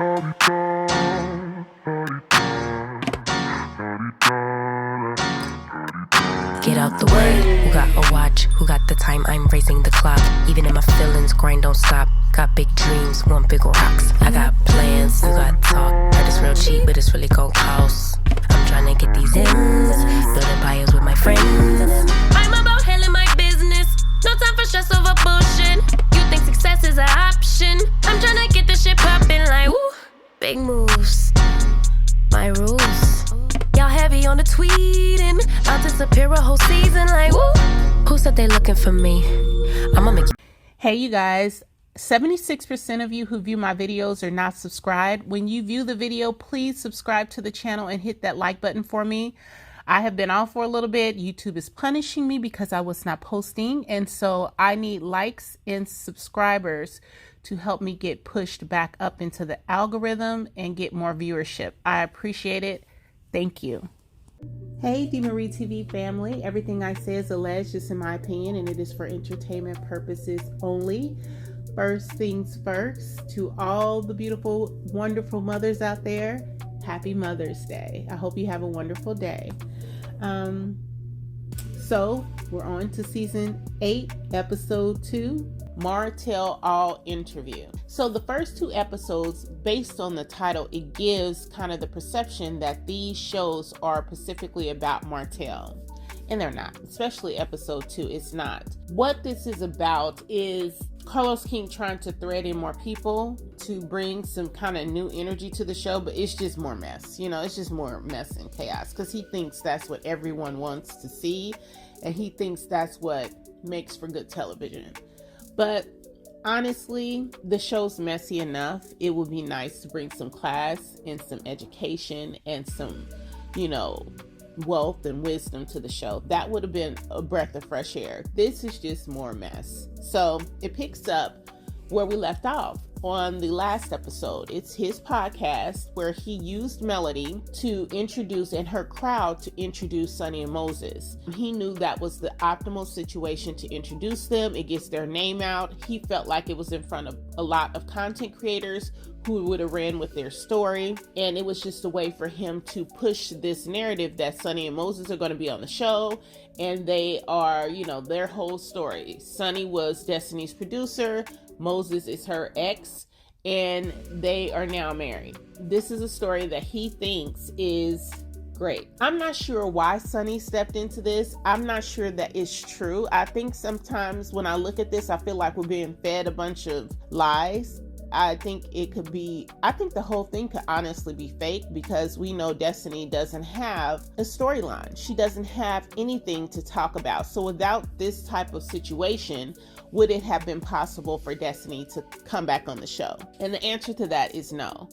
Get out the way. Who got a watch? Who got the time? I'm raising the clock. Even in my feelings, grind don't stop. Got big dreams, want bigger rocks. I got plans, you got talk. Heard it's real cheap, but it's really gon' cost. I'm tryna get these ends, building empires with my friends. I'm about handling my business. No time for stress over bullshit. You think success is an option? I'm tryna get this shit poppin' like woo. Big moves, my rules. Y'all heavy on the tweeting. I'll disappear a whole season like woo. Who said they looking for me? I'ma make you. Hey you guys, 76% of you who view my videos are not subscribed. When you view the video, please subscribe to the channel and hit that like button for me. I have been off for a little bit. YouTube is punishing me because I was not posting. And so I need likes and subscribers to help me get pushed back up into the algorithm and get more viewership. I appreciate it. Thank you. Hey, Marie TV family. Everything I say is alleged, just in my opinion, and it is for entertainment purposes only. First things first, to all the beautiful, wonderful mothers out there, happy Mother's Day. I hope you have a wonderful day. So we're on to season 8, episode 2, Martel All Interview. So the first 2 episodes, based on the title, it gives kind of the perception that these shows are specifically about Martel. And they're not, especially episode 2, it's not. What this is about is Carlos King trying to thread in more people to bring some kind of new energy to the show, but it's just more mess. You know, it's just more mess and chaos because he thinks that's what everyone wants to see, and he thinks that's what makes for good television. But honestly, the show's messy enough. It would be nice to bring some class and some education and some, you know, wealth and wisdom to the show. That would have been a breath of fresh air. This is just more mess. So it picks up where we left off on the last episode. It's his podcast where he used Melody to introduce, and her crowd to introduce Sunni and Moses. He knew that was the optimal situation to introduce them. It gets their name out. He felt like it was in front of a lot of content creators who would have ran with their story. And it was just a way for him to push this narrative that Sunni and Moses are going to be on the show. And they are, you know, their whole story. Sunni was Destiny's producer. Moses is her ex. And they are now married. This is a story that he thinks is great. I'm not sure why Sunni stepped into this. I'm not sure that it's true. I think sometimes when I look at this, I feel like we're being fed a bunch of lies. I think the whole thing could honestly be fake because we know Destiny doesn't have a storyline. She doesn't have anything to talk about. So without this type of situation, would it have been possible for Destiny to come back on the show? And the answer to that is no.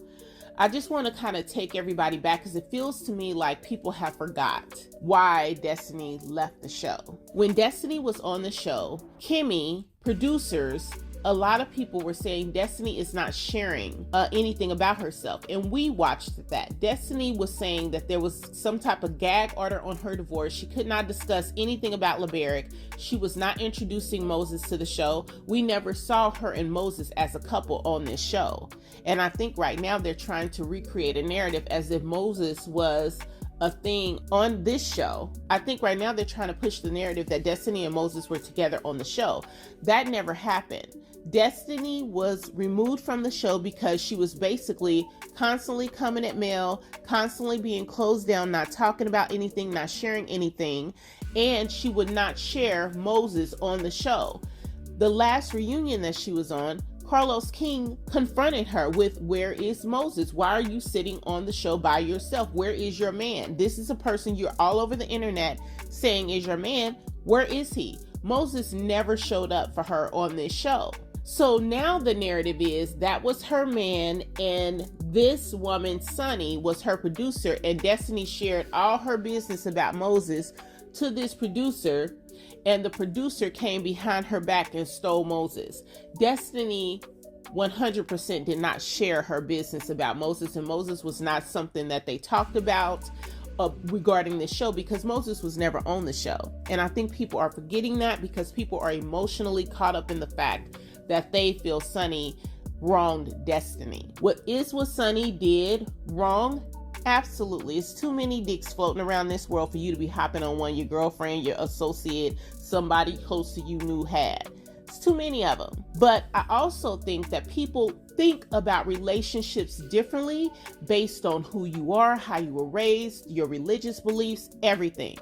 I just want to kind of take everybody back because it feels to me like people have forgot why Destiny left the show. When Destiny was on the show, Kimmy, producers, a lot of people were saying Destiny is not sharing anything about herself. And we watched that. Destiny was saying that there was some type of gag order on her divorce. She could not discuss anything about LeBaric. She was not introducing Moses to the show. We never saw her and Moses as a couple on this show. And I think right now they're trying to recreate a narrative as if Moses was a thing on this show. I think right now they're trying to push the narrative that Destiny and Moses were together on the show. That never happened. Destiny was removed from the show because she was basically constantly coming at Mel, constantly being closed down, not talking about anything, not sharing anything, and she would not share Moses on the show. The last reunion that she was on, Carlos King confronted her with, where is Moses? Why are you sitting on the show by yourself? Where is your man? This is a person you're all over the internet saying is your man. Where is he? Moses never showed up for her on this show. So now the narrative is that was her man, and this woman, Sunni, was her producer, and Destiny shared all her business about Moses to this producer, and the producer came behind her back and stole Moses. Destiny 100% did not share her business about Moses, and Moses was not something that they talked about regarding this show because Moses was never on the show. And I think people are forgetting that because people are emotionally caught up in the fact that they feel Sunni wronged Destiny. What Sunni did wrong? Absolutely. It's too many dicks floating around this world for you to be hopping on one your girlfriend, your associate, somebody close to you knew had. It's too many of them. But I also think that people think about relationships differently based on who you are, how you were raised, your religious beliefs, everything.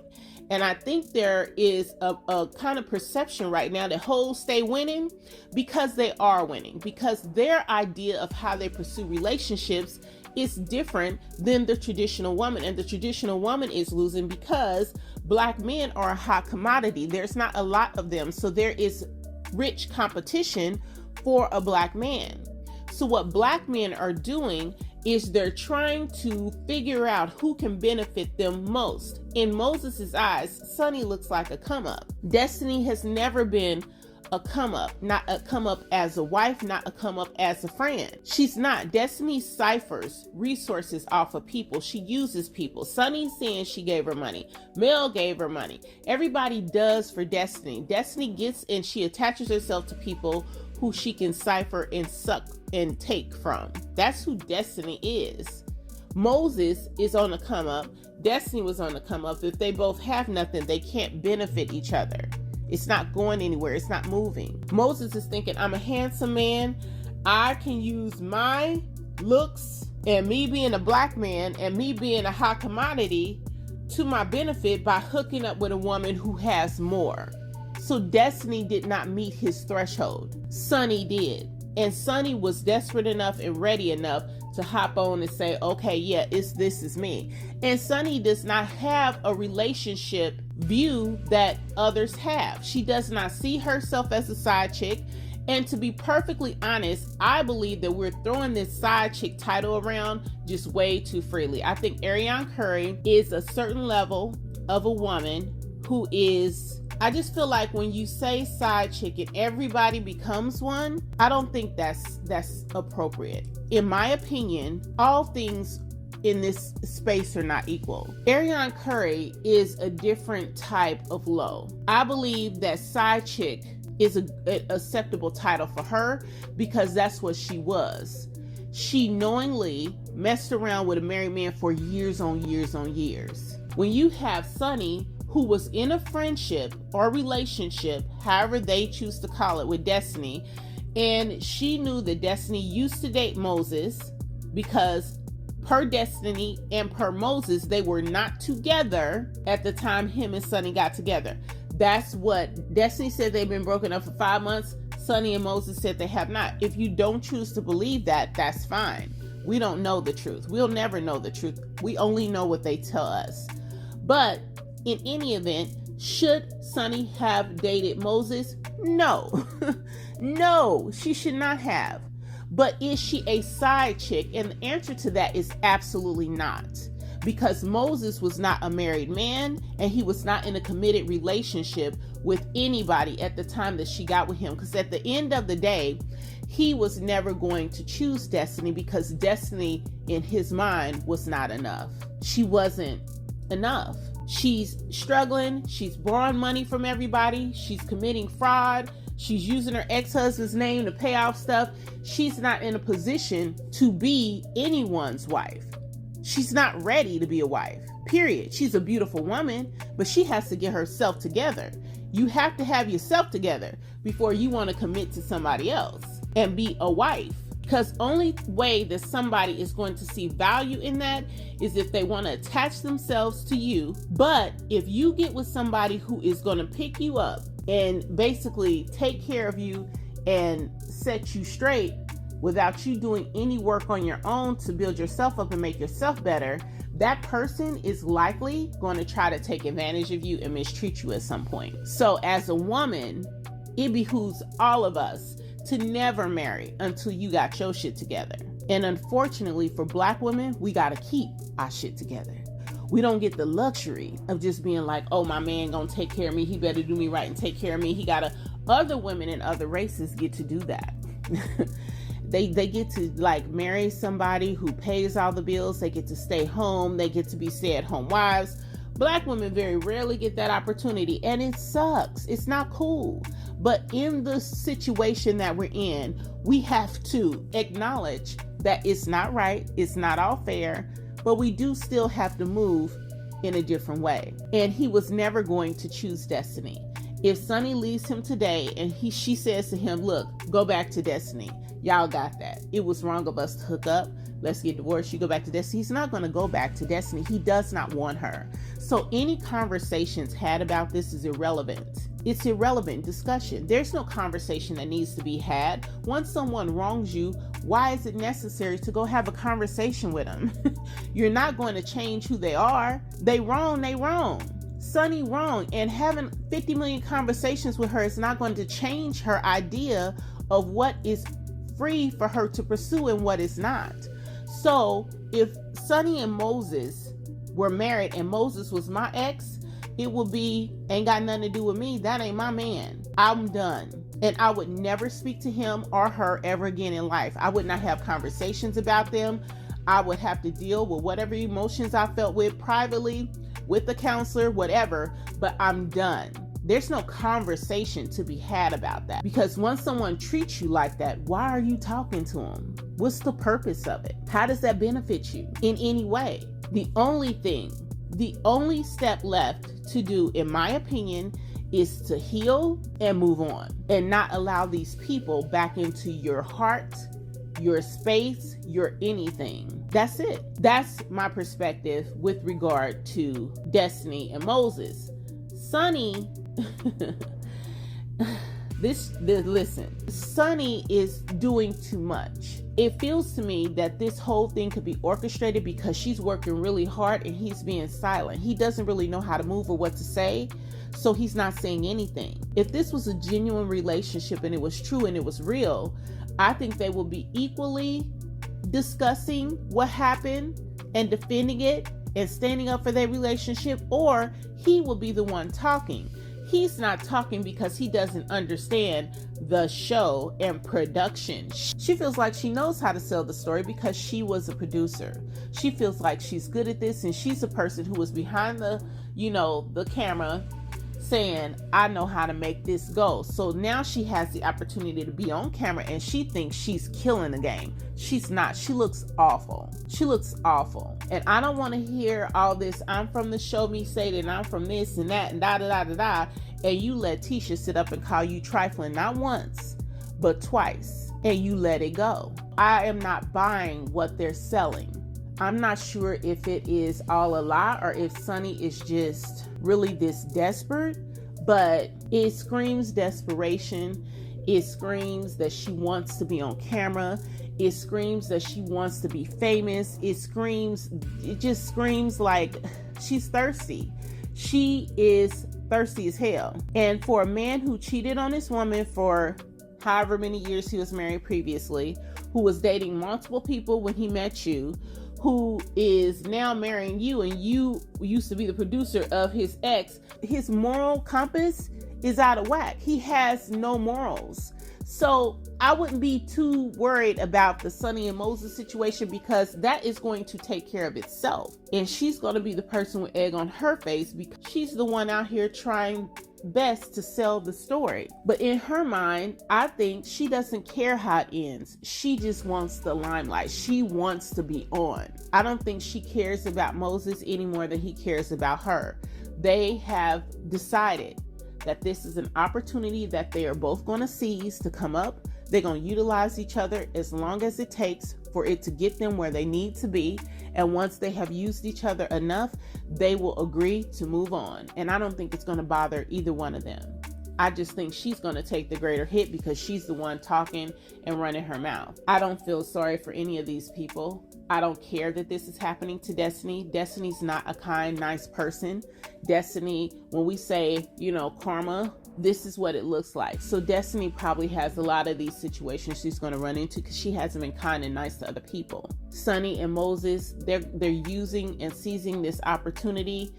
And I think there is a kind of perception right now that hoes stay winning because they are winning, because their idea of how they pursue relationships is different than the traditional woman. And the traditional woman is losing because Black men are a hot commodity. There's not a lot of them. So there is rich competition for a Black man. So what Black men are doing is they're trying to figure out who can benefit them most. In Moses' eyes, Sunni looks like a come up. Destiny has never been a come up, not a come up as a wife, not a come up as a friend. She's not. Destiny ciphers resources off of people. She uses people. Sunni's saying she gave her money. Mel gave her money. Everybody does for Destiny. Destiny gets and she attaches herself to people who she can cipher and suck and take from. That's who Destiny is. Moses is on the come up. Destiny was on the come up. If they both have nothing, they can't benefit each other. It's not going anywhere. It's not moving. Moses is thinking, I'm a handsome man. I can use my looks and me being a Black man and me being a hot commodity to my benefit by hooking up with a woman who has more. So Destiny did not meet his threshold. Sunni did. And Sunni was desperate enough and ready enough to hop on and say, okay, yeah, this is me. And Sunni does not have a relationship view that others have. She does not see herself as a side chick. And to be perfectly honest, I believe that we're throwing this side chick title around just way too freely. I think Ariane Curry is a certain level of a woman who is, I just feel like when you say side chick and everybody becomes one, I don't think that's appropriate. In my opinion, all things in this space are not equal. Ariane Curry is a different type of low. I believe that side chick is an acceptable title for her because that's what she was. She knowingly messed around with a married man for years on years on years. When you have Sunni, who was in a friendship or relationship, however they choose to call it, with Destiny, and she knew that Destiny used to date Moses because per Destiny and per Moses, they were not together at the time him and Sunni got together. That's what Destiny said. They've been broken up for 5 months. Sunni and Moses said they have not. If you don't choose to believe that, that's fine. We don't know the truth. We'll never know the truth. We only know what they tell us. But in any event, should Sunni have dated Moses? No. No, she should not have. But is she a side chick? And the answer to that is absolutely not. Because Moses was not a married man and he was not in a committed relationship with anybody at the time that she got with him. Because at the end of the day, he was never going to choose Destiny because Destiny in his mind was not enough. She wasn't enough. She's struggling. She's borrowing money from everybody. She's committing fraud. She's using her ex-husband's name to pay off stuff. She's not in a position to be anyone's wife. She's not ready to be a wife, period. She's a beautiful woman, but she has to get herself together. You have to have yourself together before you want to commit to somebody else and be a wife. Because only way that somebody is going to see value in that is if they want to attach themselves to you. But if you get with somebody who is going to pick you up and basically take care of you and set you straight without you doing any work on your own to build yourself up and make yourself better, that person is likely going to try to take advantage of you and mistreat you at some point. So as a woman, it behooves all of us to never marry until you got your shit together. And unfortunately for Black women, we got to keep our shit together. We don't get the luxury of just being like, oh, my man gonna take care of me. He better do me right and take care of me. Other women in other races get to do that. They get to like marry somebody who pays all the bills. They get to stay home. They get to be stay-at-home wives. Black women very rarely get that opportunity, and it sucks. It's not cool. But in the situation that we're in, we have to acknowledge that it's not right, it's not all fair, but we do still have to move in a different way. And he was never going to choose Destiny. If Sunni leaves him today and she says to him, look, go back to Destiny. Y'all got that. It was wrong of us to hook up. Let's get divorced. You go back to Destiny. He's not going to go back to Destiny. He does not want her. So any conversations had about this is irrelevant. It's irrelevant discussion. There's no conversation that needs to be had. Once someone wrongs you, why is it necessary to go have a conversation with them? You're not going to change who they are. They wrong. Sunni wrong. And having 50 million conversations with her is not going to change her idea of what is free for her to pursue and what is not. So if Sunni and Moses were married and Moses was my ex, it would be, ain't got nothing to do with me. That ain't my man. I'm done. And I would never speak to him or her ever again in life. I would not have conversations about them. I would have to deal with whatever emotions I felt with privately, with the counselor, whatever, but I'm done. There's no conversation to be had about that. Because once someone treats you like that, why are you talking to them? What's the purpose of it? How does that benefit you in any way? The only step left to do, in my opinion, is to heal and move on and not allow these people back into your heart, your space, your anything. That's it. That's my perspective with regard to Destiny and Moses. Sunni, listen, Sunni is doing too much. It feels to me that this whole thing could be orchestrated because she's working really hard and he's being silent. He doesn't really know how to move or what to say, so he's not saying anything. If this was a genuine relationship and it was true and it was real, I think they will be equally discussing what happened and defending it and standing up for their relationship, or he will be the one talking. He's not talking because he doesn't understand the show and production. She feels like she knows how to sell the story because she was a producer. She feels like she's good at this, and she's a person who was behind the camera saying, I know how to make this go. So now she has the opportunity to be on camera and she thinks she's killing the game. She's not. She looks awful. And I don't want to hear all this, I'm from the show me say that I'm from this and that and da. And you let Tisha sit up and call you trifling, not once, but twice. And you let it go. I am not buying what they're selling. I'm not sure if it is all a lie or if Sunni is just really this desperate, but it screams desperation. It screams that she wants to be on camera. It screams that she wants to be famous. It just screams like she's thirsty. She is thirsty as hell. And for a man who cheated on this woman for however many years he was married previously, who was dating multiple people when he met you, who is now marrying you, and you used to be the producer of his ex, his moral compass is out of whack. He has no morals. So I wouldn't be too worried about the Sunni and Moses situation because that is going to take care of itself. And she's going to be the person with egg on her face because she's the one out here trying best to sell the story. But in her mind, I think she doesn't care how it ends. She just wants the limelight. She wants to be on. I don't think she cares about Moses any more than he cares about her. They have decided that this is an opportunity that they are both going to seize to come up. They're going to utilize each other as long as it takes for it to get them where they need to be. And once they have used each other enough, they will agree to move on. And I don't think it's going to bother either one of them. I just think she's going to take the greater hit because she's the one talking and running her mouth. I don't feel sorry for any of these people. I don't care that this is happening to Destiny. Destiny's not a kind, nice person. Destiny, when we say, karma, this is what it looks like. So Destiny probably has a lot of these situations she's going to run into because she hasn't been kind and nice to other people. Sunni and Moses, they're using and seizing this opportunity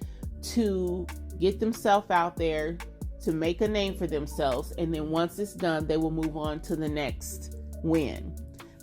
to get themselves out there, to make a name for themselves, and then once it's done, they will move on to the next win.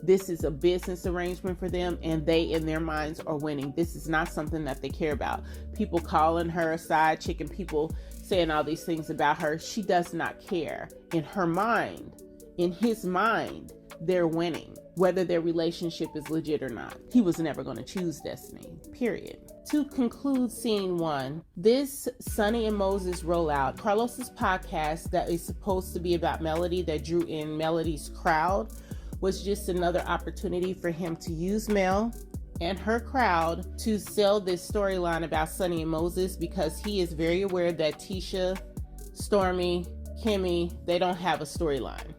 This is a business arrangement for them, and they, in their minds, are winning. This is not something that they care about. People calling her a side chick and people saying all these things about her. She does not care. In her mind, in his mind, they're winning, whether their relationship is legit or not. He was never going to choose Destiny, period. To conclude scene 1, this Sunni and Moses rollout, Carlos's podcast that is supposed to be about Melody, that drew in Melody's crowd, was just another opportunity for him to use Mel and her crowd to sell this storyline about Sunni and Moses, because he is very aware that Tisha, Stormy, Kimmy, they don't have a storyline.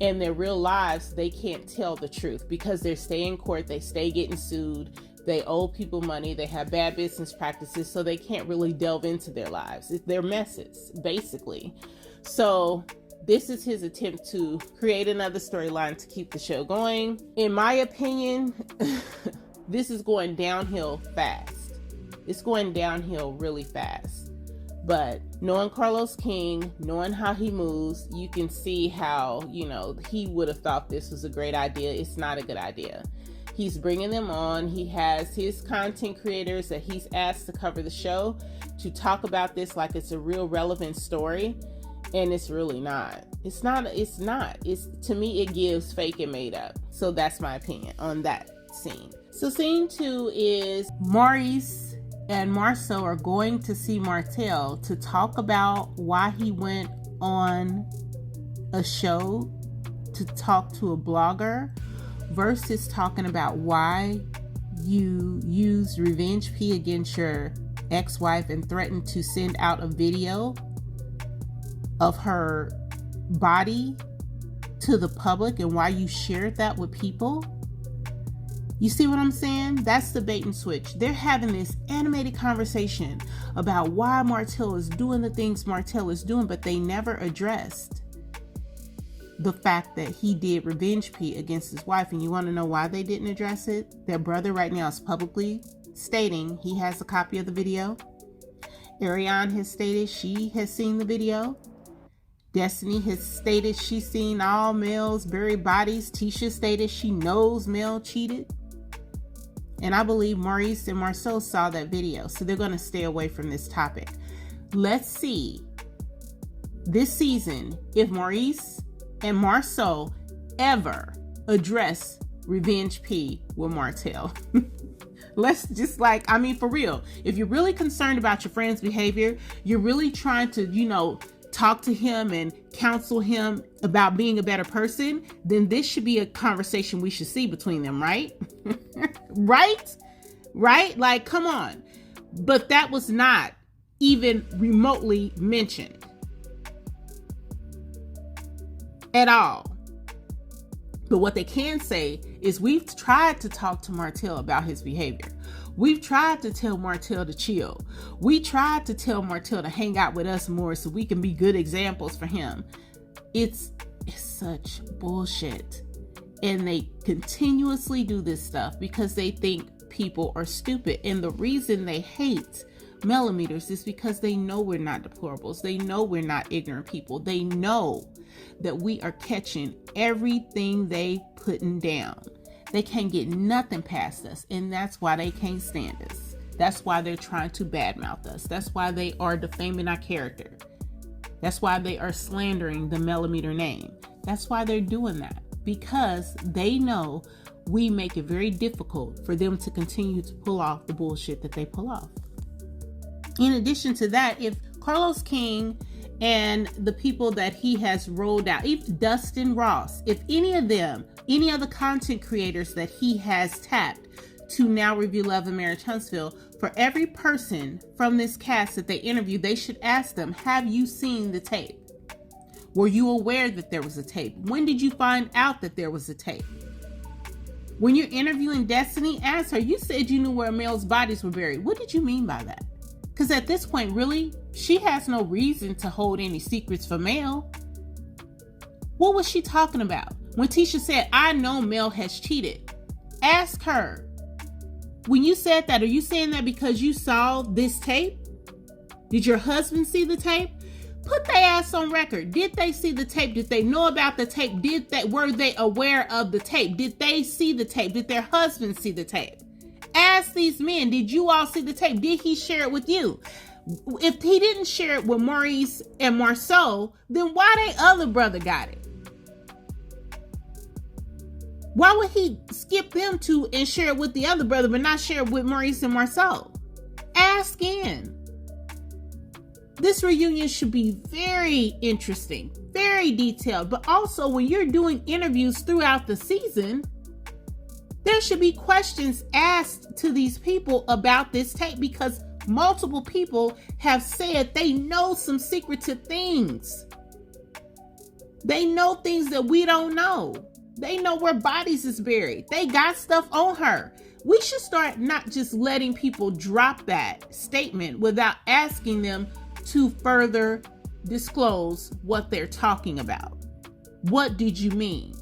In their real lives, they can't tell the truth because they stay in court, they stay getting sued, they owe people money, they have bad business practices, so they can't really delve into their lives. They're messes, basically. So this is his attempt to create another storyline to keep the show going. In my opinion, this is going downhill fast. It's going downhill really fast. But knowing Carlos King, knowing how he moves, you can see how, he would have thought this was a great idea. It's not a good idea. He's bringing them on. He has his content creators that he's asked to cover the show to talk about this like it's a real relevant story. And it's really not. It's not. To me, it gives fake and made up. So that's my opinion on that scene. So scene 2 is Maurice and Marceau are going to see Martell to talk about why he went on a show to talk to a blogger versus talking about why you used revenge P against your ex-wife and threatened to send out a video of her body to the public and why you shared that with people. You see what I'm saying? That's the bait and switch. They're having this animated conversation about why Martell is doing the things Martell is doing, but they never addressed the fact that he did revenge P against his wife. And you want to know why they didn't address it? Their brother right now is publicly stating he has a copy of the video. Ariane has stated she has seen the video. Destiny has stated she's seen all Mel's buried bodies. Tisha stated she knows Mel cheated. And I believe Maurice and Marceau saw that video. So they're going to stay away from this topic. Let's see this season if Maurice and Marceau ever address revenge P with Martell. Let's just for real. If you're really concerned about your friend's behavior, you're really trying to, talk to him and counsel him about being a better person, then this should be a conversation we should see between them, right? Right? Like, come on. But that was not even remotely mentioned at all. But what they can say is we've tried to talk to Martell about his behavior. We've tried to tell Martell to chill. We tried to tell Martell to hang out with us more so we can be good examples for him. It's such bullshit. And they continuously do this stuff because they think people are stupid. And the reason they hate millimeters is because they know we're not deplorables. They know we're not ignorant people. They know that we are catching everything they putting down. They can't get nothing past us, and that's why they can't stand us. That's why they're trying to badmouth us. That's why they are defaming our character. That's why they are slandering the millimeter name. That's why they're doing that, because they know we make it very difficult for them to continue to pull off the bullshit that they pull off. In addition to that, if Carlos King and the people that he has rolled out, if Dustin Ross, if any of them, any other content creators that he has tapped to now review Love and Marriage Huntsville, for every person from this cast that they interview, they should ask them, have you seen the tape? Were you aware that there was a tape? When did you find out that there was a tape? When you're interviewing Destiny, ask her, you said you knew where Mel's bodies were buried. What did you mean by that? Because at this point, really, she has no reason to hold any secrets for Mel. What was she talking about? When Tisha said, I know Mel has cheated, ask her, when you said that, are you saying that because you saw this tape? Did your husband see the tape? Put their ass on record. Did they see the tape? Did they know about the tape? Were they aware of the tape? Did they see the tape? Did their husband see the tape? Ask these men, did you all see the tape? Did he share it with you? If he didn't share it with Maurice and Marceau, then why they other brother got it? Why would he skip them two and share it with the other brother, but not share it with Maurice and Marceau? Ask in. This reunion should be very interesting, very detailed, but also when you're doing interviews throughout the season, there should be questions asked to these people about this tape, because multiple people have said they know some secretive things. They know things that we don't know. They know where bodies is buried. They got stuff on her. We should start not just letting people drop that statement without asking them to further disclose what they're talking about. What did you mean?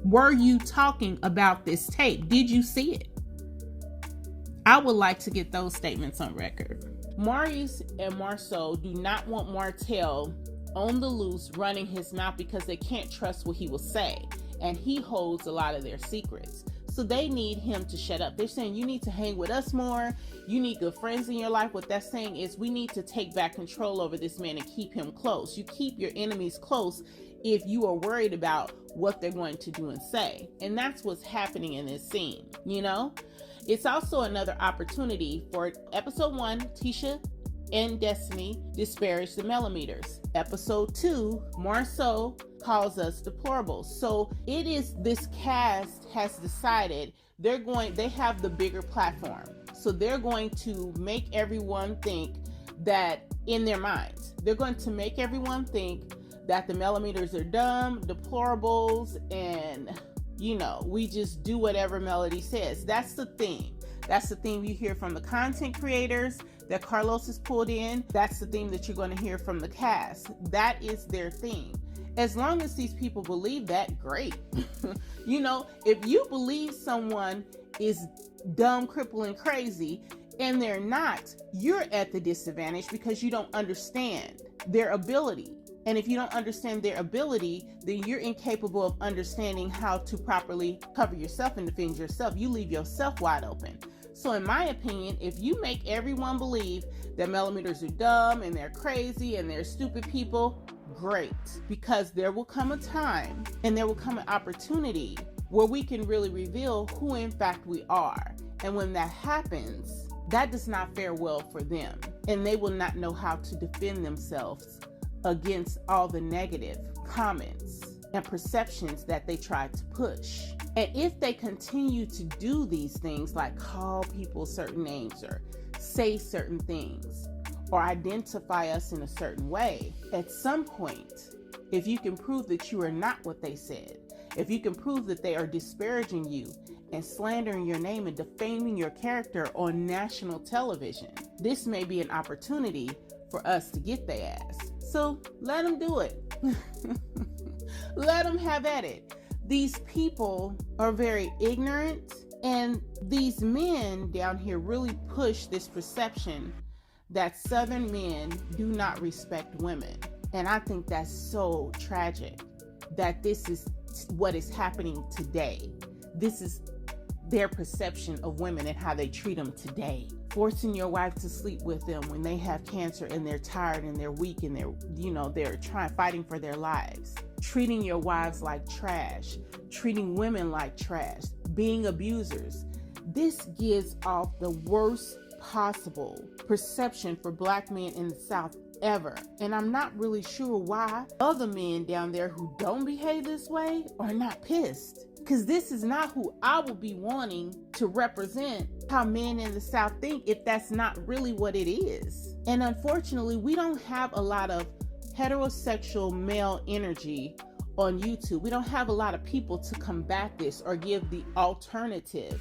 Were you talking about this tape? Did you see it? I would like to get those statements on record. Maurice and Marceau do not want Martell on the loose running his mouth because they can't trust what he will say. And he holds a lot of their secrets. So they need him to shut up. They're saying, you need to hang with us more. You need good friends in your life. What that's saying is we need to take back control over this man and keep him close. You keep your enemies close if you are worried about what they're going to do and say. And that's what's happening in this scene, you know? It's also another opportunity for episode 1, Tisha and Destiny disparage the millimeters. Episode 2, Marceau calls us deplorables. So it is, this cast has decided they have the bigger platform. So they're going to make everyone think that, in their minds, they're going to make everyone think that the millimeters are dumb, deplorables, and, you know, we just do whatever Melody says. That's the theme. That's the theme you hear from the content creators that Carlos has pulled in. That's the theme that you're going to hear from the cast. That is their theme. As long as these people believe that, great. You know, if you believe someone is dumb, crippled, and crazy, and they're not, you're at the disadvantage because you don't understand their ability. And if you don't understand their ability, then you're incapable of understanding how to properly cover yourself and defend yourself. You leave yourself wide open. So in my opinion, if you make everyone believe that millimeters are dumb and they're crazy and they're stupid people, great. Because there will come a time and there will come an opportunity where we can really reveal who in fact we are. And when that happens, that does not fare well for them. And they will not know how to defend themselves against all the negative comments and perceptions that they tried to push. And if they continue to do these things, like call people certain names or say certain things or identify us in a certain way, at some point, if you can prove that you are not what they said, if you can prove that they are disparaging you and slandering your name and defaming your character on national television, this may be an opportunity for us to get their ass. So let them do it. Let them have at it. These people are very ignorant, and these men down here really push this perception that Southern men do not respect women. And I think that's so tragic that this is what is happening today. This is their perception of women and how they treat them today. Forcing your wife to sleep with them when they have cancer and they're tired and they're weak and they're fighting for their lives. Treating your wives like trash, treating women like trash, being abusers. This gives off the worst possible perception for Black men in the South ever. And I'm not really sure why other men down there who don't behave this way are not pissed. Because this is not who I would be wanting to represent how men in the South think, if that's not really what it is. And unfortunately, we don't have a lot of heterosexual male energy on YouTube. We don't have a lot of people to combat this or give the alternative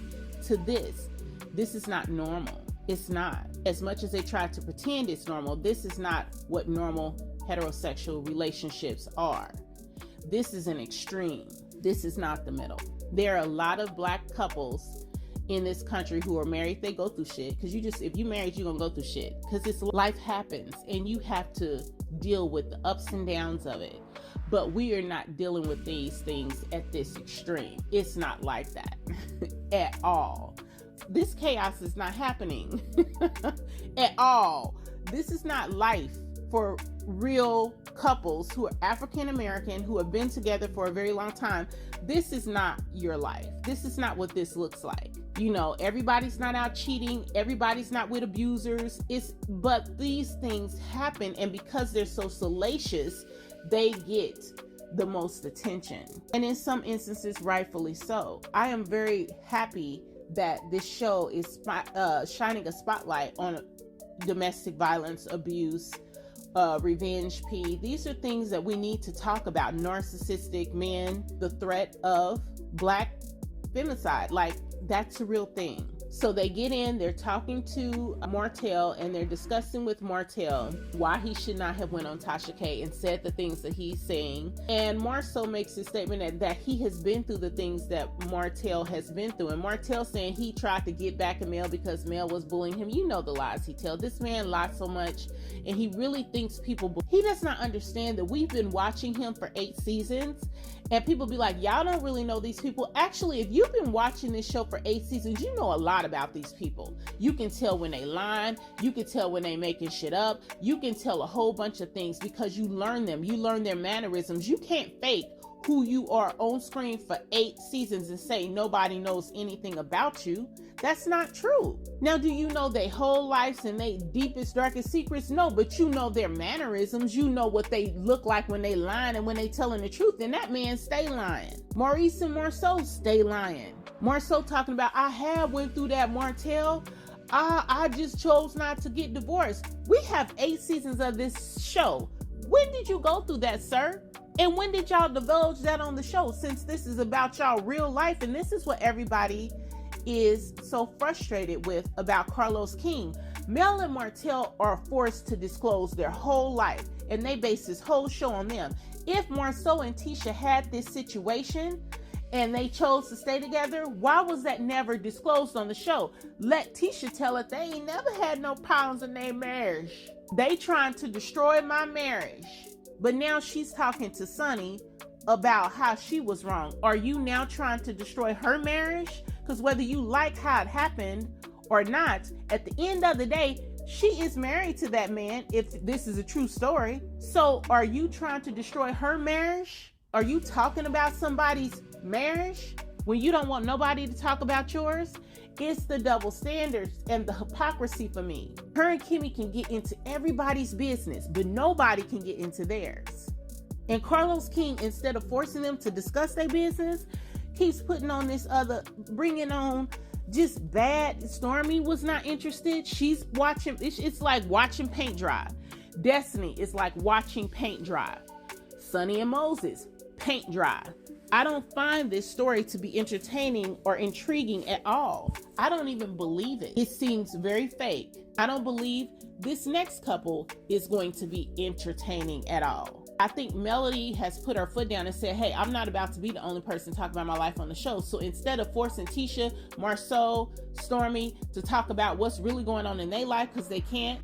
to this. This is not normal. It's not. As much as they try to pretend it's normal, this is not what normal heterosexual relationships are. This is an extreme. This is not the middle. There are a lot of Black couples in this country who are married. They go through shit. Because if you married, you're going to go through shit. Because life happens and you have to deal with the ups and downs of it. But we are not dealing with these things at this extreme. It's not like that at all. This chaos is not happening at all. This is not life for real couples who are African American, who have been together for a very long time. This is not your life. This is not what this looks like. You know, everybody's not out cheating. Everybody's not with abusers. But these things happen, and because they're so salacious, they get the most attention. And in some instances, rightfully so. I am very happy that this show is shining a spotlight on domestic violence, abuse, revenge P. These are things that we need to talk about. Narcissistic men, the threat of Black femicide, like that's a real thing. So they get in, they're talking to Martell, and they're discussing with Martell why he should not have went on Tasha K and said the things that he's saying. And Marceau makes a statement that he has been through the things that Martell has been through. And Martell saying he tried to get back at Mel because Mel was bullying him. You know the lies he tells. This man lies so much, and he really thinks people... He does not understand that we've been watching him for 8 seasons, and people be like, y'all don't really know these people. Actually, if you've been watching this show for 8 seasons, you know a lot about these people. You can tell when they lying. You can tell when they making shit up. You can tell a whole bunch of things because you learn them. You learn their mannerisms. You can't fake who you are on screen for 8 seasons and say nobody knows anything about you. That's not true. Now, do you know their whole lives and their deepest, darkest secrets? No, but you know their mannerisms. You know what they look like when they lying and when they telling the truth. And that man stay lying. Maurice and Marceau stay lying. Marceau talking about, I have went through that, Martell. I just chose not to get divorced. We have 8 seasons of this show. When did you go through that, sir? And when did y'all divulge that on the show? Since this is about y'all real life, and this is what everybody is so frustrated with about Carlos King. Mel and Martell are forced to disclose their whole life, and they base this whole show on them. If Marceau and Tisha had this situation and they chose to stay together, why was that never disclosed on the show? Let Tisha tell it. They ain't never had no problems in their marriage. They trying to destroy my marriage. But now she's talking to Sunni about how she was wrong. Are you now trying to destroy her marriage? Because whether you like how it happened or not, at the end of the day, she is married to that man, if this is a true story. So are you trying to destroy her marriage? Are you talking about somebody's marriage when you don't want nobody to talk about yours? It's the double standards and the hypocrisy for me. Her and Kimmy can get into everybody's business, but nobody can get into theirs. And Carlos King, instead of forcing them to discuss their business, keeps putting on this other, bringing on just bad. Stormy was not interested. She's watching, it's like watching paint dry. Destiny is like watching paint dry. Sunni and Moses, paint dry. I don't find this story to be entertaining or intriguing at all. I don't even believe it. It seems very fake. I don't believe this next couple is going to be entertaining at all. I think Melody has put her foot down and said, hey, I'm not about to be the only person talking about my life on the show. So instead of forcing Tisha, Marceau, Stormy to talk about what's really going on in their life, because they can't,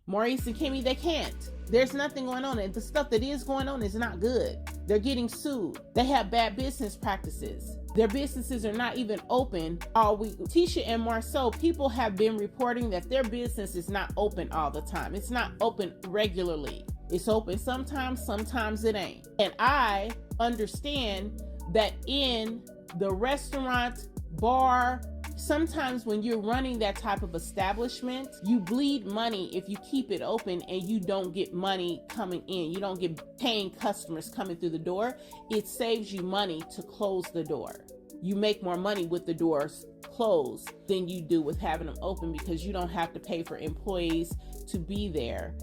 Maurice and Kimmy, they can't. There's nothing going on, and the stuff that is going on is not good. They're getting sued. They have bad business practices. Their businesses are not even open all week. Tisha and Marceau, people have been reporting that their business is not open all the time. It's not open regularly. It's open sometimes, sometimes it ain't. And I understand that in the restaurant, bar, sometimes when you're running that type of establishment, you bleed money if you keep it open and you don't get money coming in. You don't get paying customers coming through the door. It saves you money to close the door. You make more money with the doors closed than you do with having them open, because you don't have to pay for employees to be there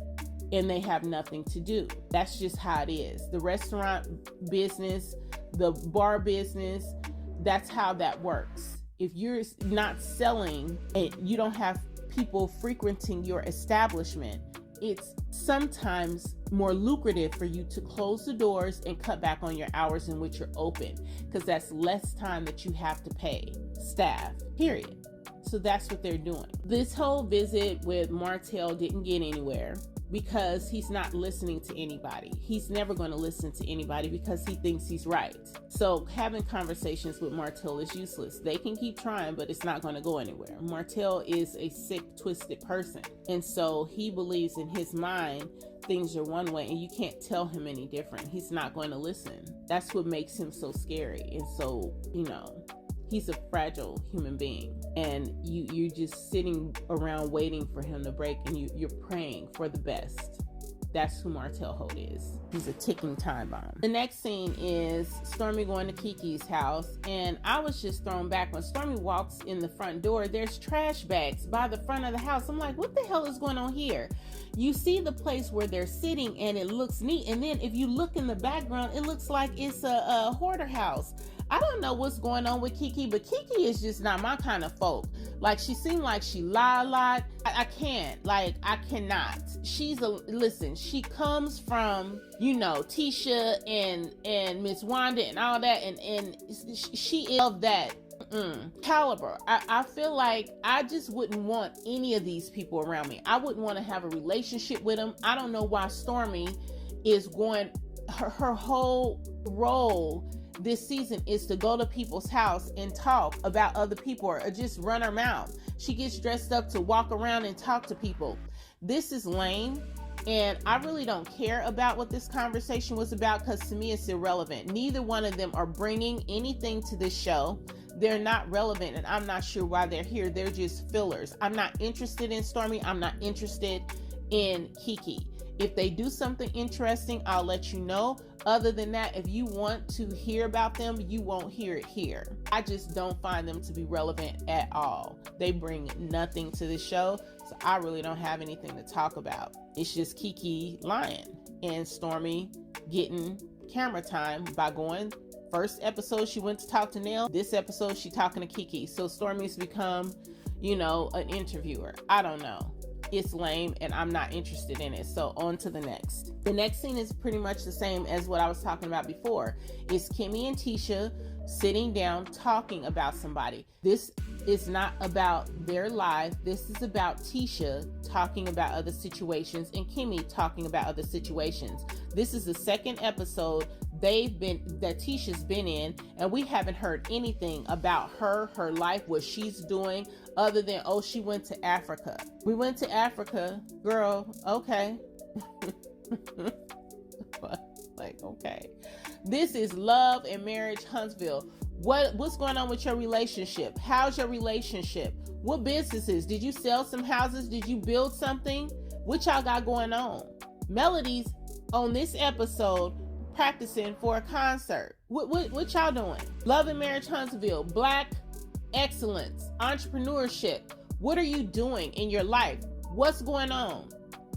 and they have nothing to do. That's just how it is. The restaurant business, the bar business, that's how that works. If you're not selling and you don't have people frequenting your establishment, it's sometimes more lucrative for you to close the doors and cut back on your hours in which you're open, because that's less time that you have to pay staff, period. So that's what they're doing. This whole visit with Martell didn't get anywhere. because he's not listening to anybody. He's never going to listen to anybody because he thinks he's right. So having conversations with Martell is useless. They can keep trying, but it's not going to go anywhere. Martell is a sick, twisted person. And so he believes in his mind things are one way and you can't tell him any different. He's not going to listen. That's what makes him so scary. And so, he's a fragile human being, and you're just sitting around waiting for him to break, and you're praying for the best. That's who Martell Holt is. He's a ticking time bomb. The next scene is Stormy going to Kiki's house, and I was just thrown back. When Stormy walks in the front door, there's trash bags by the front of the house. I'm like, what the hell is going on here? You see the place where they're sitting and it looks neat, and then if you look in the background, it looks like it's a hoarder house. I don't know what's going on with Kiki, but Kiki is just not my kind of folk. Like, she seemed like she lie a lot. I can't. Like, I cannot. Listen, she comes from, Tisha and Miss Wanda and all that, and she is of that caliber. I feel like I just wouldn't want any of these people around me. I wouldn't want to have a relationship with them. I don't know why Stormy is going, her whole role this season is to go to people's house and talk about other people or just run her mouth. She gets dressed up to walk around and talk to people. This is lame, and I really don't care about what this conversation was about because to me it's irrelevant. Neither one of them are bringing anything to this show. They're not relevant, and I'm not sure why they're here. They're just fillers. I'm not interested in Stormy. I'm not interested in Kiki. If they do something interesting, I'll let you know. Other than that, if you want to hear about them, you won't hear it here. I just don't find them to be relevant at all. They bring nothing to the show, so I really don't have anything to talk about. It's just Kiki lying and Stormy getting camera time by going. First episode, she went to talk to Nell. This episode, she talking to Kiki. So Stormy's become, an interviewer. I don't know. It's lame and I'm not interested in it. So on to the next. The next scene is pretty much the same as what I was talking about before. It's Kimmy and Tisha sitting down talking about somebody. This is not about their life. This is about Tisha talking about other situations and Kimmy talking about other situations. This is the second episode that Tisha's been in, and we haven't heard anything about her life, what she's doing, other than, she went to Africa. We went to Africa, girl, okay. Okay. This is Love and Marriage Huntsville. What's going on with your relationship? How's your relationship? What businesses? Did you sell some houses? Did you build something? What y'all got going on? Melody's on this episode practicing for a concert. What y'all doing? Love and Marriage Huntsville, Black excellence, entrepreneurship. What are you doing in your life? What's going on?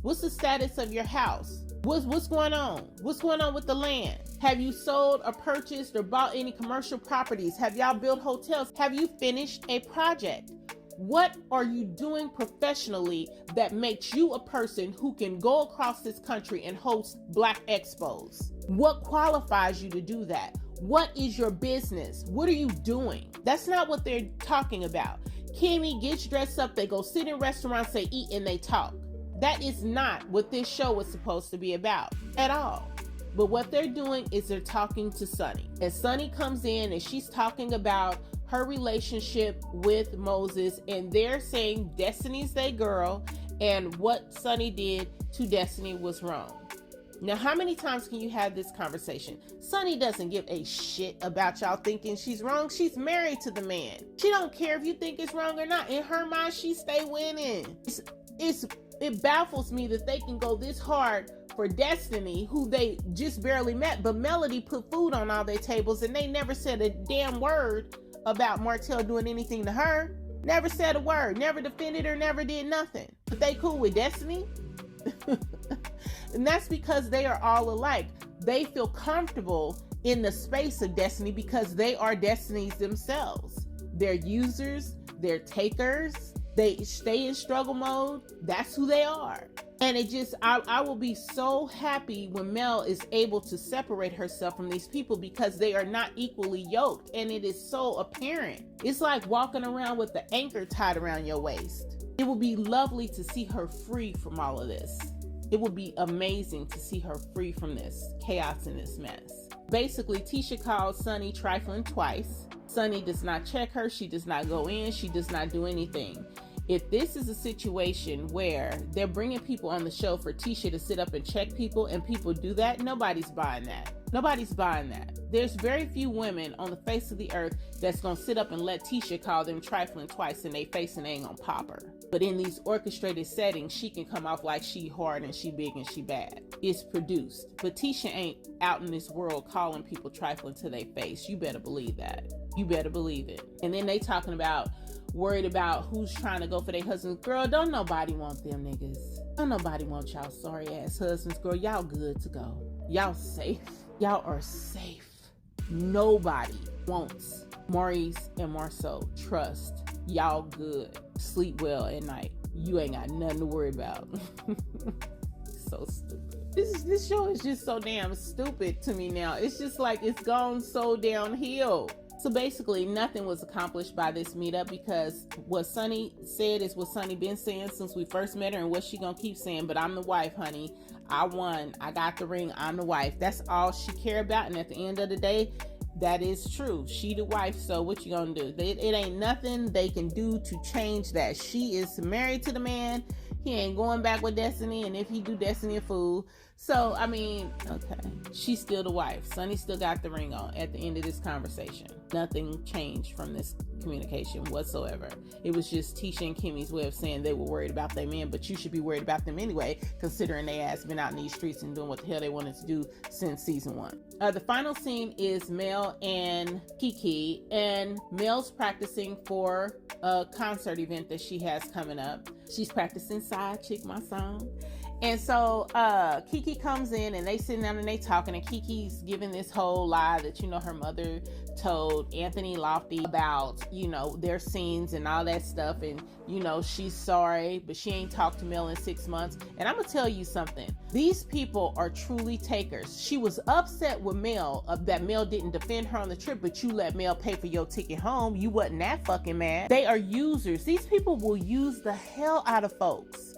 What's the status of your house? What's going on? What's going on with the land? Have you sold or purchased or bought any commercial properties? Have y'all built hotels? Have you finished a project? What are you doing professionally that makes you a person who can go across this country and host Black expos? What qualifies you to do that? What is your business? What are you doing? That's not what they're talking about. Kimmy gets dressed up, they go sit in restaurants, they eat, and they talk. That is not what this show was supposed to be about at all. But what they're doing is they're talking to Sunni. And Sunni comes in and she's talking about her relationship with Moses, and they're saying Destiny's their girl and what Sunni did to Destiny was wrong. Now, how many times can you have this conversation? Sunni doesn't give a shit about y'all thinking she's wrong. She's married to the man. She don't care if you think it's wrong or not. In her mind, she stay winning. It baffles me that they can go this hard for Destiny, who they just barely met, but Melody put food on all their tables and they never said a damn word about Martell doing anything to her. Never said a word, never defended her, never did nothing. But they cool with Destiny? And that's because they are all alike. They feel comfortable in the space of Destiny because they are Destinies themselves. They're users, they're takers, they stay in struggle mode. That's who they are. And I will be so happy when Mel is able to separate herself from these people because they are not equally yoked. And it is so apparent. It's like walking around with the anchor tied around your waist. It would be lovely to see her free from all of this. It would be amazing to see her free from this chaos and this mess. Basically, Tisha called Sunni trifling twice. Sunni does not check her. She does not go in. She does not do anything. If this is a situation where they're bringing people on the show for Tisha to sit up and check people and people do that, nobody's buying that. Nobody's buying that. There's very few women on the face of the earth that's going to sit up and let Tisha call them trifling twice in their face and they ain't going to pop her. But in these orchestrated settings, she can come off like she hard and she big and she bad. It's produced. But Tisha ain't out in this world calling people trifling to their face. You better believe that. You better believe it. And then they talking about worried about who's trying to go for their husbands. Girl, don't nobody want them niggas. Don't nobody want y'all sorry ass husbands. Girl, y'all good to go. Y'all safe. Y'all are safe. Nobody wants Maurice and Marceau. Trust. Y'all good. Sleep well at night. You ain't got nothing to worry about. So stupid. This show is just so damn stupid to me now. It's just like it's gone so downhill. So basically, nothing was accomplished by this meetup because what Sunni said is what Sunni been saying since we first met her and what she gonna keep saying. But I'm the wife, honey. I won. I got the ring. I'm the wife. That's all she care about. And at the end of the day, that is true. She the wife. So what you gonna do? It ain't nothing they can do to change that. She is married to the man. He ain't going back with Destiny. And if he do, Destiny a fool. So, I mean, okay. She's still the wife. Sunni still got the ring on at the end of this conversation. Nothing changed from this communication whatsoever. It was just Tisha and Kimmy's way of saying they were worried about their men, but you should be worried about them anyway, considering they ass been out in these streets and doing what the hell they wanted to do since season 1. The final scene is Mel and Kiki, and Mel's practicing for a concert event that she has coming up. She's practicing Side Chick, my song. And so Kiki comes in and they sit down and they talking, and Kiki's giving this whole lie that, you know, her mother told Anthony Lofty about, you know, their scenes and all that stuff. And, you know, she's sorry, but she ain't talked to Mel in 6 months. And I'm going to tell you something. These people are truly takers. She was upset with Mel that Mel didn't defend her on the trip, but you let Mel pay for your ticket home. You wasn't that fucking mad. They are users. These people will use the hell out of folks.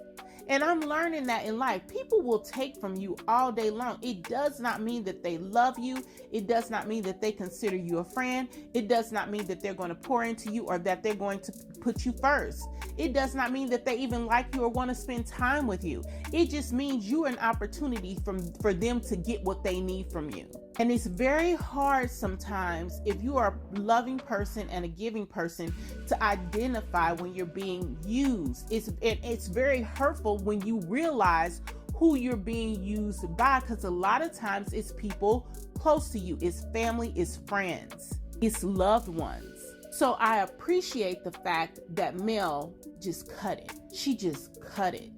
And I'm learning that in life. People will take from you all day long. It does not mean that they love you. It does not mean that they consider you a friend. It does not mean that they're going to pour into you or that they're going to put you first. It does not mean that they even like you or want to spend time with you. It just means you're an opportunity for them to get what they need from you. And it's very hard sometimes if you are a loving person and a giving person to identify when you're being used. It's very hurtful when you realize who you're being used by, because a lot of times it's people close to you. It's family, it's friends, it's loved ones. So I appreciate the fact that Mel just cut it. She just cut it.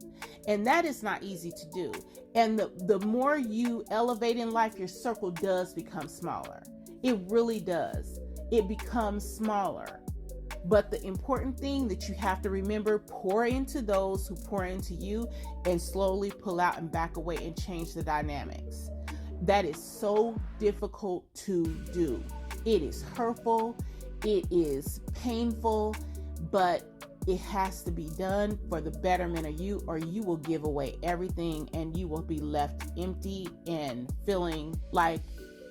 And that is not easy to do. And the more you elevate in life, your circle does become smaller. It really does. It becomes smaller. But the important thing that you have to remember, pour into those who pour into you and slowly pull out and back away and change the dynamics. That is so difficult to do. It is hurtful. It is painful, but it has to be done for the betterment of you, or you will give away everything and you will be left empty and feeling like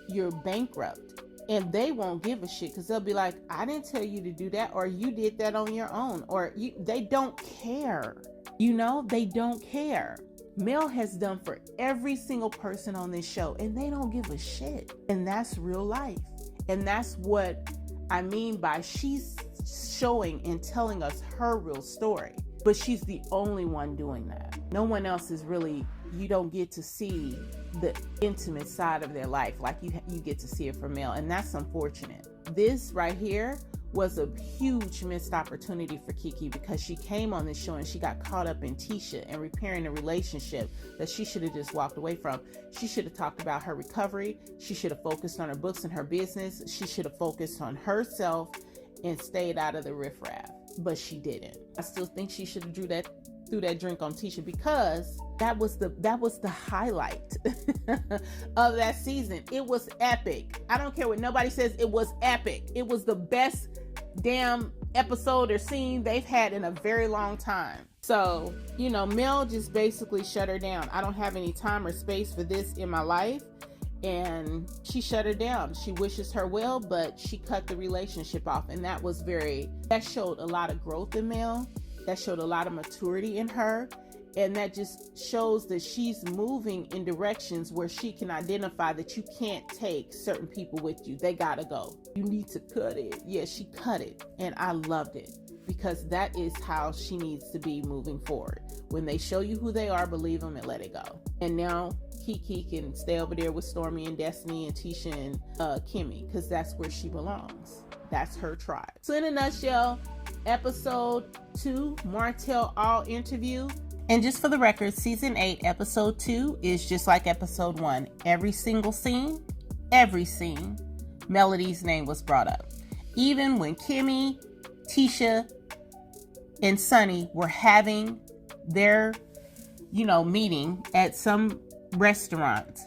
you're bankrupt. And they won't give a shit because they'll be like, I didn't tell you to do that, or you did that on your own, or they don't care. You know, they don't care. Mel has done for every single person on this show and they don't give a shit. And that's real life. And that's what I mean by she's showing and telling us her real story, but she's the only one doing that. No one else is really, you don't get to see the intimate side of their life like you get to see it from Mel, and that's unfortunate. This right here was a huge missed opportunity for Kiki because she came on this show and she got caught up in Tisha and repairing a relationship that she should have just walked away from. She should have talked about her recovery. She should have focused on her books and her business. She should have focused on herself and stayed out of the riffraff, but she didn't. I still think she should have threw that drink on Tisha because that was the highlight of that season. It was epic. I don't care what nobody says, it was epic. It was the best damn episode or scene they've had in a very long time. So, Mel just basically shut her down. I don't have any time or space for this in my life. And she shut her down. She wishes her well, but she cut the relationship off. And that showed a lot of growth in Mel. That showed a lot of maturity in her. And that just shows that she's moving in directions where she can identify that you can't take certain people with you. They gotta go. You need to cut it. Yeah, she cut it. And I loved it, because that is how she needs to be moving forward. When they show you who they are, believe them and let it go. And now Kiki can stay over there with Stormy and Destiny and Tisha and Kimmy, because that's where she belongs. That's her tribe. So in a nutshell, episode 2, Martell All interview. And just for the record, season 8, episode 2 is just like episode 1. Every scene, Melody's name was brought up. Even when Kimmy, Tisha, and Sunni were having their, meeting at some restaurant,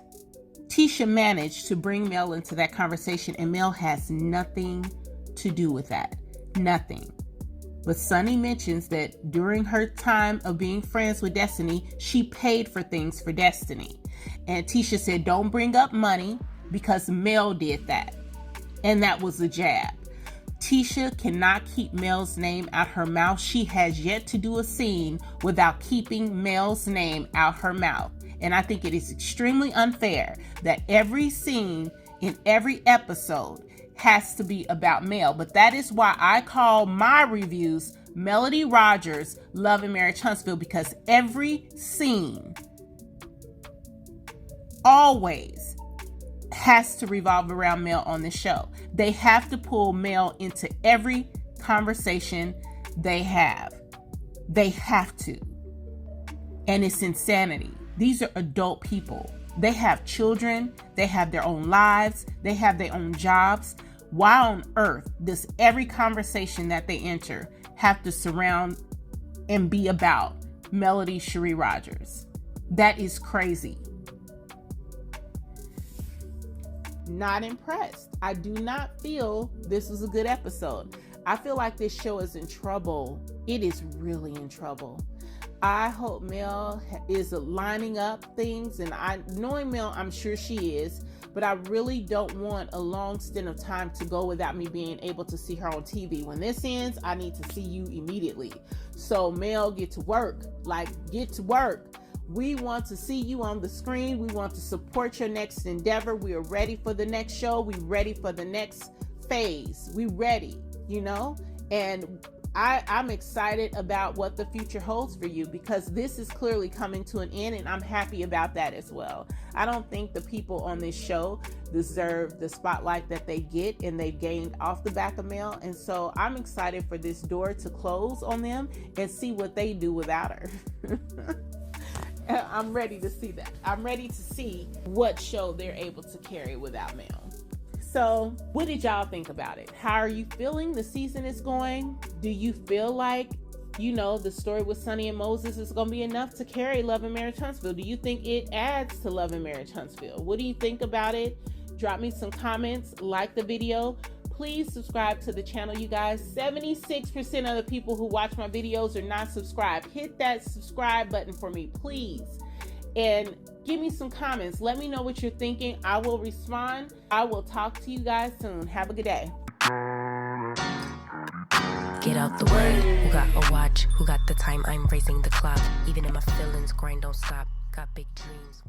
Tisha managed to bring Mel into that conversation, and Mel has nothing to do with that. Nothing. But Sunni mentions that during her time of being friends with Destiny, she paid for things for Destiny. And Tisha said, don't bring up money because Mel did that. And that was a jab. Tisha cannot keep Mel's name out her mouth. She has yet to do a scene without keeping Mel's name out her mouth. And I think it is extremely unfair that every scene in every episode has to be about Mel. But that is why I call my reviews Melody Rodgers, Love and Marriage Huntsville, because every scene always has to revolve around Mel on the show. They have to pull Mel into every conversation they have. They have to. And it's insanity. These are adult people. They have children. They have their own lives. They have their own jobs. Why on earth does every conversation that they enter have to surround and be about Melody Cherie Rodgers? That is crazy. Not impressed. I do not feel this was a good episode. I feel like this show is in trouble. It is really in trouble. I hope Mel is lining up things, and knowing Mel, I'm sure she is, but I really don't want a long stint of time to go without me being able to see her on TV. When this ends, I need to see you immediately. So Mel, get to work. Get to work. We want to see you on the screen. We want to support your next endeavor. We are ready for the next show. We're ready for the next phase. We ready, and I'm excited about what the future holds for you, because this is clearly coming to an end, and I'm happy about that as well. I don't think the people on this show deserve the spotlight that they get and they've gained off the back of Mel. And so I'm excited for this door to close on them and see what they do without her. I'm ready to see that. I'm ready to see what show they're able to carry without Mel. So what did y'all think about it? How are you feeling the season is going? Do you feel like, the story with Sunni and Moses is going to be enough to carry Love and Marriage Huntsville? Do you think it adds to Love and Marriage Huntsville? What do you think about it? Drop me some comments, like the video. Please subscribe to the channel, you guys. 76% of the people who watch my videos are not subscribed. Hit that subscribe button for me, please. And give me some comments. Let me know what you're thinking. I will respond. I will talk to you guys soon. Have a good day. Get out the way. Who got a watch? Who got the time? I'm raising the clock. Even if my feelings grind don't stop. Got big dreams.